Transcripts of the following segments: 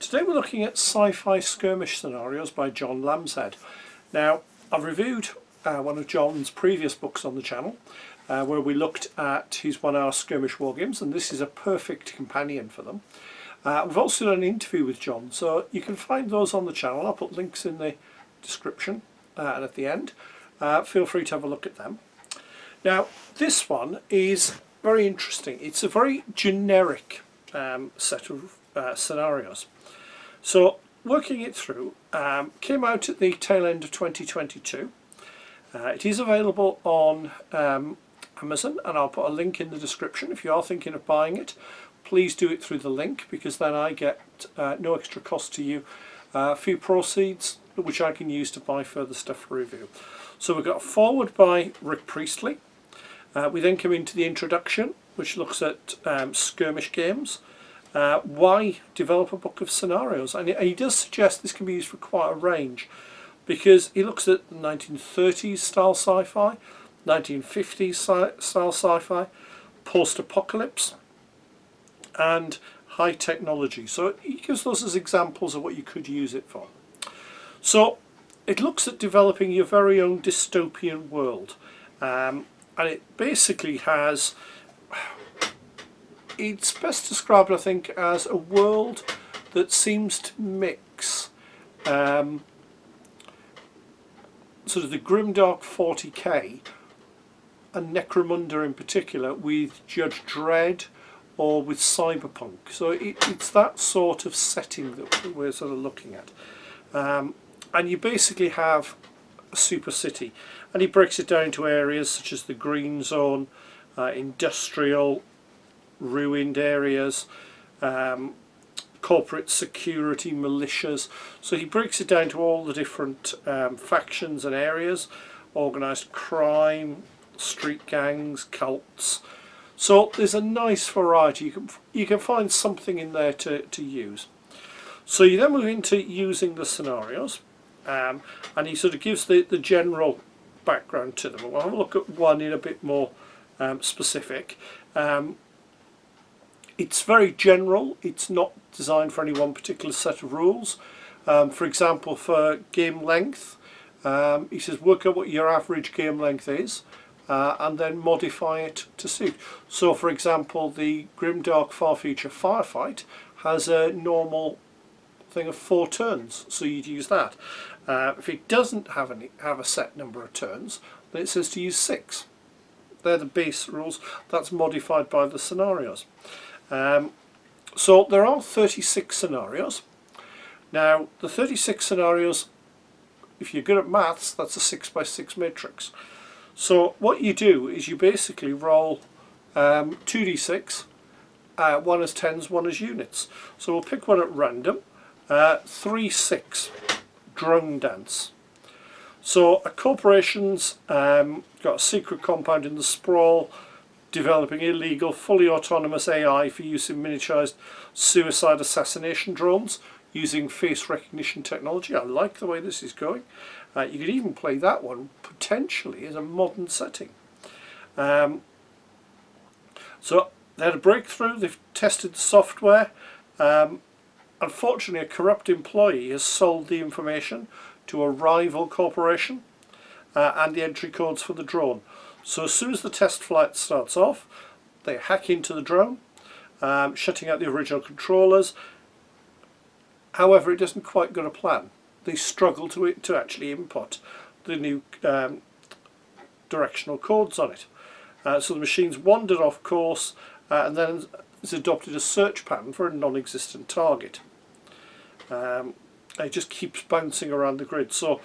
Today we're looking at sci-fi skirmish scenarios by John Lambshead. Now, I've reviewed one of John's previous books on the channel where we looked at his 1 hour skirmish war games, and this is a perfect companion for them. We've also done an interview with John, so you can find those on the channel. I'll put links in the description and at the end. Feel free to have a look at them. Now, this one is very interesting. It's a very generic set of scenarios. So working it through, came out at the tail end of 2022. It is available on Amazon, and I'll put a link in the description. If you are thinking of buying it, please do it through the link, because then I get no extra cost to you, a few proceeds which I can use to buy further stuff for review. So we've got a foreword by Rick Priestley. We then come into the introduction, which looks at skirmish games. Why develop a book of scenarios? And he does suggest this can be used for quite a range, because he looks at 1930s style sci-fi, 1950s style sci-fi, post-apocalypse, and high technology. So he gives those as examples of what you could use it for. So it looks at developing your very own dystopian world, and it basically has, it's best described, I think, as a world that seems to mix sort of the grimdark 40k and Necromunda in particular with Judge Dredd or with cyberpunk. So it's that sort of setting that we're sort of looking at. And you basically have a super city, and he breaks it down into areas such as the green zone, industrial, ruined areas, corporate security, militias. So he breaks it down to all the different factions and areas, organised crime, street gangs, cults. So there's a nice variety. You can find something in there to use. So you then move into using the scenarios, and he sort of gives the general background to them. We'll have a look at one in a bit more specific. It's very general. It's not designed for any one particular set of rules. For example, for game length, he says work out what your average game length is, and then modify it to suit. So for example, the Grimdark Far Future Firefight has a normal thing of 4 turns, so you'd use that. If it doesn't have a set number of turns, then it says to use 6. They're the base rules. That's modified by the scenarios. So there are 36 scenarios. Now the 36 scenarios, if you're good at maths, that's a 6x6 matrix. So what you do is you basically roll 2d6, one as tens, one as units. So we'll pick one at random. 3-6 drone dance. So a corporation's got a secret compound in the sprawl, developing illegal, fully autonomous AI for use in miniaturized suicide assassination drones using face recognition technology. I like the way this is going. You could even play that one potentially as a modern setting. So they had a breakthrough. They've tested the software. Unfortunately, a corrupt employee has sold the information to a rival corporation and the entry codes for the drone. So as soon as the test flight starts off, they hack into the drone, shutting out the original controllers. However, it doesn't quite go to plan. They struggle to actually input the new directional codes on it. So the machine's wandered off course and then has adopted a search pattern for a non-existent target. It just keeps bouncing around the grid. So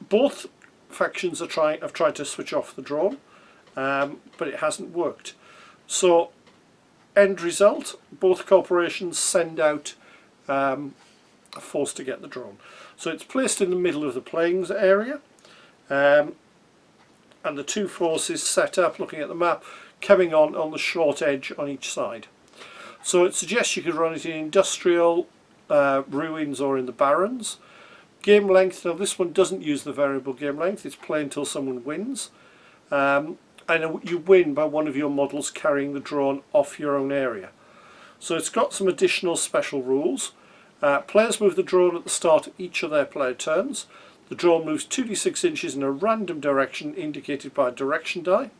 both factions have tried to switch off the drone, but it hasn't worked. So end result, both corporations send out a force to get the drone. So it's placed in the middle of the playing area, and the two forces set up, looking at the map, coming on the short edge on each side. So it suggests you could run it in industrial, ruins, or in the barrens. Game length, now this one doesn't use the variable game length, it's play until someone wins. And you win by one of your models carrying the drone off your own area. So it's got some additional special rules. Players move the drone at the start of each of their player turns. The drone moves 2d6 inches in a random direction indicated by a direction die.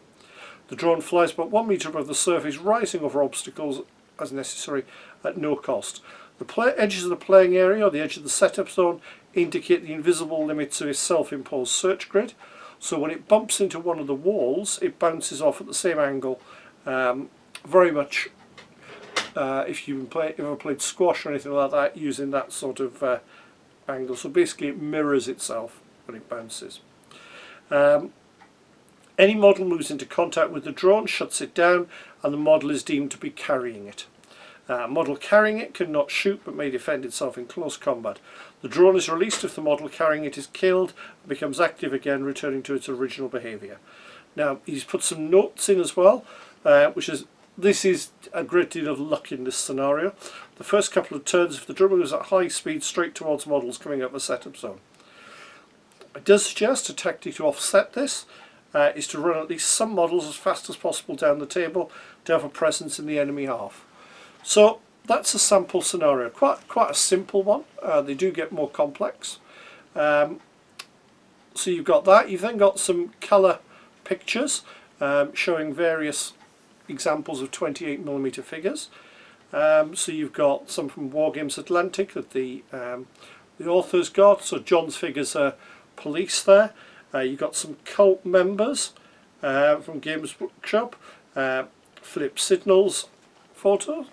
The drone flies about 1 metre above the surface, rising over obstacles as necessary at no cost. The edges of the playing area or the edge of the setup zone indicate the invisible limits of a self-imposed search grid. So when it bumps into one of the walls, it bounces off at the same angle. Very much if you've ever played squash or anything like that, using that sort of angle. So basically it mirrors itself when it bounces. Any model moves into contact with the drone, shuts it down, and the model is deemed to be carrying it. A model carrying it cannot shoot but may defend itself in close combat. The drone is released if the model carrying it is killed and becomes active again, returning to its original behaviour. Now he's put some notes in as well, this is a great deal of luck in this scenario. The first couple of turns, if the drone moves at high speed straight towards models coming up the setup zone. It does suggest a tactic to offset this is to run at least some models as fast as possible down the table to have a presence in the enemy half. So that's a sample scenario, quite a simple one. They do get more complex. So you've got that. You've then got some colour pictures showing various examples of 28mm figures. So you've got some from Wargames Atlantic that the author's got. So John's figures are police there. You've got some cult members from Games Workshop, Philip Sidnall's photo,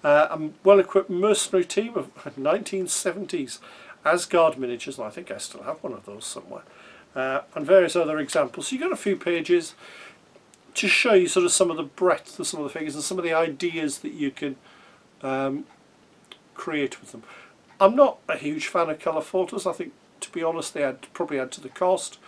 a well-equipped mercenary team of 1970s Asgard miniatures, and I think I still have one of those somewhere, and various other examples. So you've got a few pages to show you sort of some of the breadth of some of the figures and some of the ideas that you can create with them. I'm not a huge fan of colour photos. I think, to be honest, they probably add to the cost,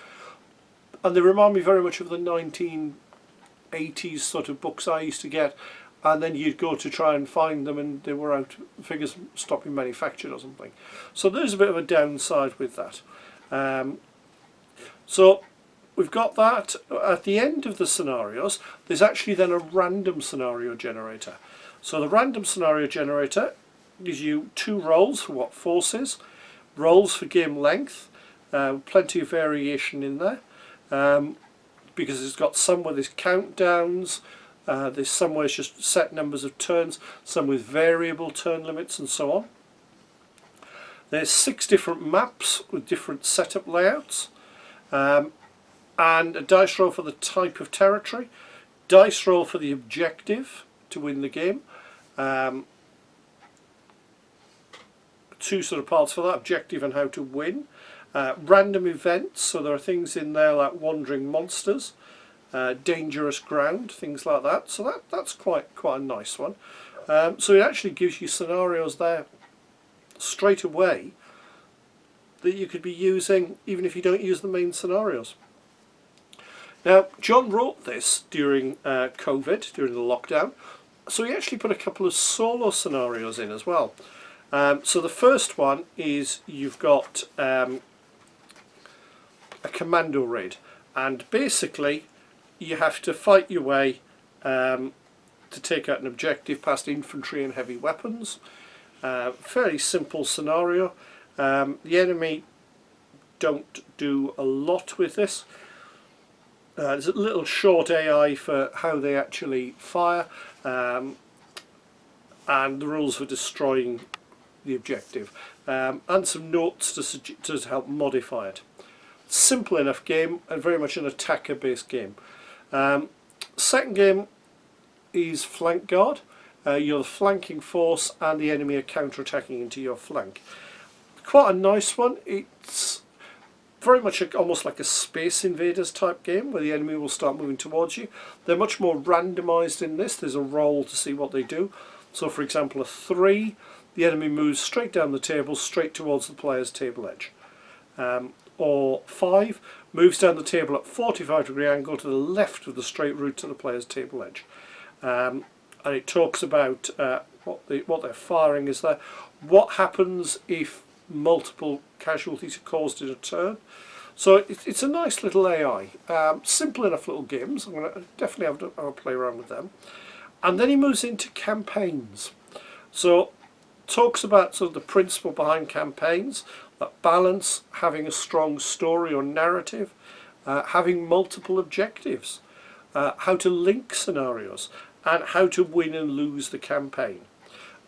and they remind me very much of the 1980s sort of books I used to get, and then you'd go to try and find them and they were out, figures stopped being manufactured or something. So there's a bit of a downside with that. So we've got that. At the end of the scenarios, there's actually then a random scenario generator. So the random scenario generator gives you 2 rolls for what forces, rolls for game length, plenty of variation in there, because it's got some where there's countdowns, there's some where it's just set numbers of turns, some with variable turn limits and so on. There's 6 different maps with different setup layouts, and a dice roll for the type of territory, dice roll for the objective to win the game, 2 sort of parts for that, objective and how to win, random events, so there are things in there like wandering monsters, dangerous ground, things like that. So that's quite a nice one. So it actually gives you scenarios there straight away that you could be using even if you don't use the main scenarios. Now John wrote this during COVID, during the lockdown, so he actually put a couple of solo scenarios in as well. So the first one is you've got a commando raid, and basically you have to fight your way to take out an objective past infantry and heavy weapons. Fairly simple scenario. The enemy don't do a lot with this. There's a little short AI for how they actually fire, and the rules for destroying the objective, and some notes to help modify it. Simple enough game and very much an attacker based game. Second game is flank guard. You're the flanking force and the enemy are counter-attacking into your flank. Quite a nice one. It's very much almost like a Space Invaders type game where the enemy will start moving towards you. They're much more randomised in this. There's a roll to see what they do. So for example a 3, the enemy moves straight down the table, straight towards the player's table edge. Or 5, moves down the table at 45-degree angle to the left of the straight route to the player's table edge. And it talks about what they're firing is there. What happens if multiple casualties are caused in a turn? So it's a nice little AI. Simple enough little games. I'm going to definitely have a play around with them. And then he moves into campaigns. So talks about sort of the principle behind campaigns, that balance, having a strong story or narrative, having multiple objectives, how to link scenarios, and how to win and lose the campaign.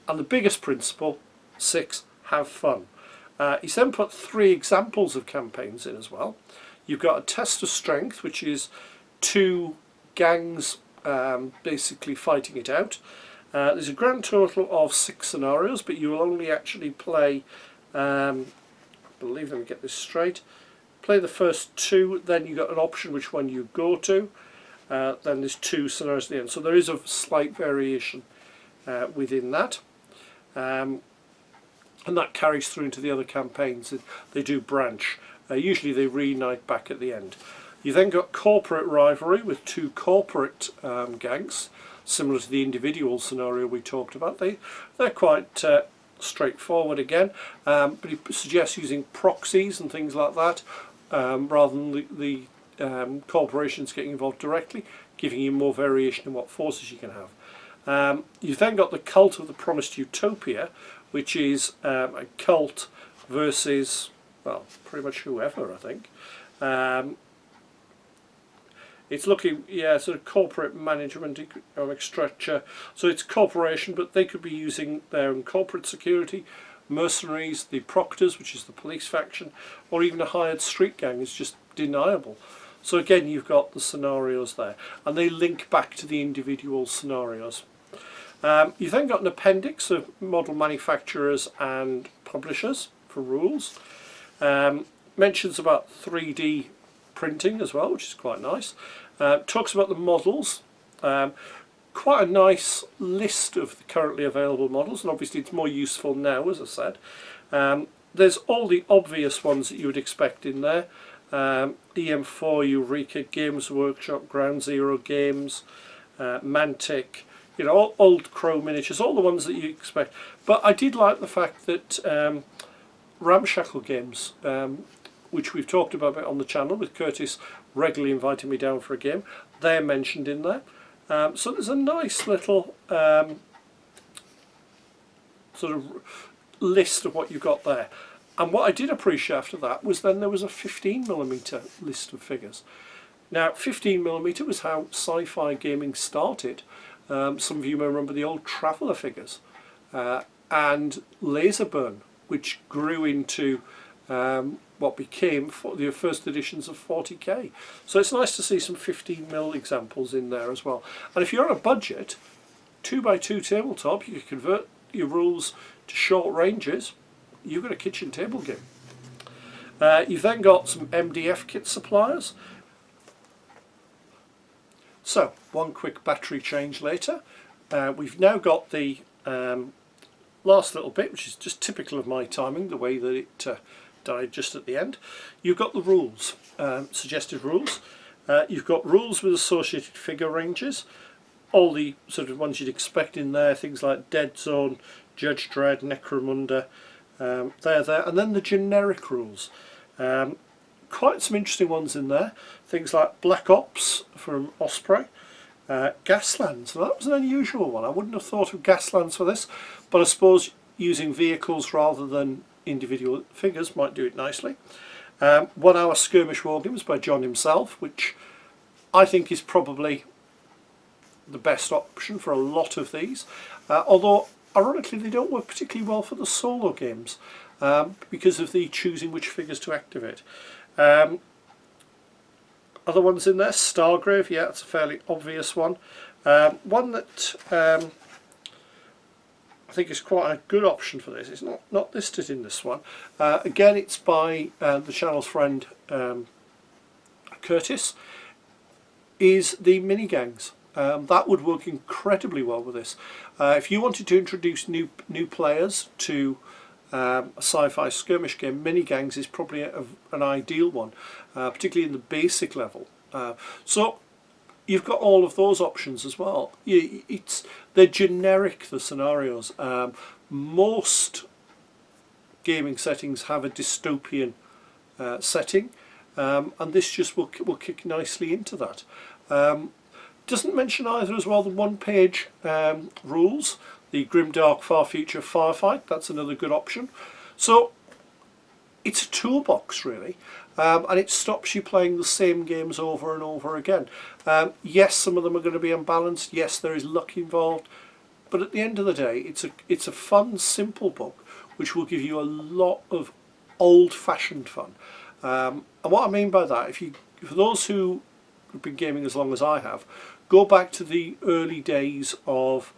And the biggest principle, 6, have fun. He's then put 3 examples of campaigns in as well. You've got a test of strength, which is 2 gangs basically fighting it out. There's a grand total of 6 scenarios, but you will only actually play, I believe, let me get this straight, play the first 2, then you've got an option which one you go to, then there's 2 scenarios at the end. So there is a slight variation within that. And that carries through into the other campaigns. They do branch. Usually they reunite back at the end. You then got corporate rivalry with 2 corporate gangs, similar to the individual scenario we talked about. They're quite straightforward again, but he suggests using proxies and things like that rather than the corporations getting involved directly, giving you more variation in what forces you can have. You've then got the Cult of the Promised Utopia, which is a cult versus, well, pretty much whoever, I think. It's looking, yeah, sort of corporate management, economic structure. So it's corporation, but they could be using their own corporate security, mercenaries, the proctors, which is the police faction, or even a hired street gang is just deniable. So again, you've got the scenarios there, and they link back to the individual scenarios. You've then got an appendix of model manufacturers and publishers for rules. Mentions about 3D printing as well, which is quite nice. Talks about the models. Quite a nice list of the currently available models, and obviously it's more useful now, as I said. There's all the obvious ones that you would expect in there. EM4, Eureka, Games Workshop, Ground Zero Games, Mantic, you know, all Old Crow miniatures, all the ones that you expect. But I did like the fact that Ramshackle Games, which we've talked about a bit on the channel, with Curtis regularly inviting me down for a game, they're mentioned in there. So there's a nice little sort of list of what you've got there. And what I did appreciate after that was then there was a 15mm list of figures. Now 15mm was how sci-fi gaming started. Some of you may remember the old Traveller figures and Laserburn, which grew into what became the first editions of 40k. So it's nice to see some 15mm examples in there as well. And if you're on a budget, 2x2 tabletop, you can convert your rules to short ranges. You've got a kitchen table game. You've then got some MDF kit suppliers. So, one quick battery change later. We've now got the last little bit, which is just typical of my timing, the way that it died just at the end. You've got the rules, suggested rules. You've got rules with associated figure ranges, all the sort of ones you'd expect in there, things like Dead Zone, Judge Dredd, Necromunda, they're there, and then the generic rules. Quite some interesting ones in there, things like Black Ops from Osprey, Gaslands. Well, that was an unusual one. I wouldn't have thought of Gaslands for this, but I suppose using vehicles rather than individual figures might do it nicely. 1 Hour Skirmish Wargames by John himself, which I think is probably the best option for a lot of these, although ironically they don't work particularly well for the solo games because of the choosing which figures to activate. Other ones in there, Stargrave, yeah, it's a fairly obvious one. One that I think is quite a good option for this, it's not listed in this one. Again, it's by the channel's friend Curtis, is the mini gangs. That would work incredibly well with this. If you wanted to introduce new players to a sci-fi skirmish game, mini gangs is probably an ideal one, particularly in the basic level. So you've got all of those options as well. They're generic, the scenarios. Most gaming settings have a dystopian setting, and this just will kick nicely into that. Doesn't mention either as well the one-page rules. The Grimdark Far Future Firefight, that's another good option. So it's a toolbox really, and it stops you playing the same games over and over again. Yes, some of them are going to be unbalanced, yes there is luck involved, but at the end of the day it's a fun, simple book which will give you a lot of old-fashioned fun. And what I mean by that, for those who have been gaming as long as I have, go back to the early days of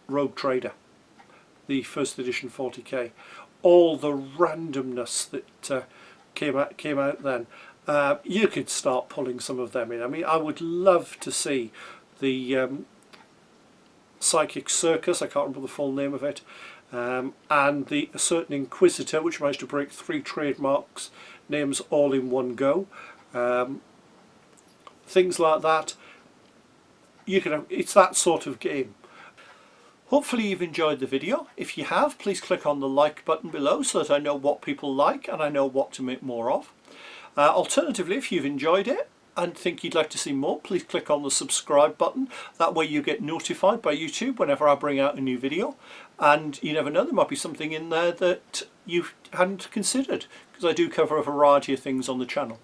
Rogue Trader, the first edition 40k. All the randomness that came out then. You could start pulling some of them in. I mean, I would love to see the Psychic Circus, I can't remember the full name of it, and the A Certain Inquisitor, which managed to break 3 trademarks names all in one go. Things like that. It's that sort of game. Hopefully you've enjoyed the video. If you have, please click on the like button below so that I know what people like and I know what to make more of. Alternatively, if you've enjoyed it and think you'd like to see more, please click on the subscribe button. That way you get notified by YouTube whenever I bring out a new video. And you never know, there might be something in there that you hadn't considered, because I do cover a variety of things on the channel.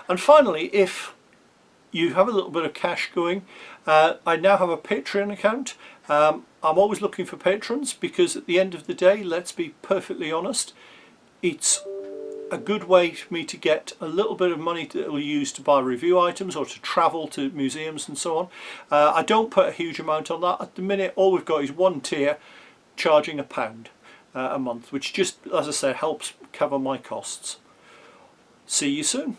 And finally, if you have a little bit of cash going, I now have a Patreon account. I'm always looking for patrons, because at the end of the day, let's be perfectly honest, it's a good way for me to get a little bit of money that I'll use to buy review items or to travel to museums and so on. I don't put a huge amount on that. At the minute, all we've got is one tier charging £1 a month, which just, as I said, helps cover my costs. See you soon.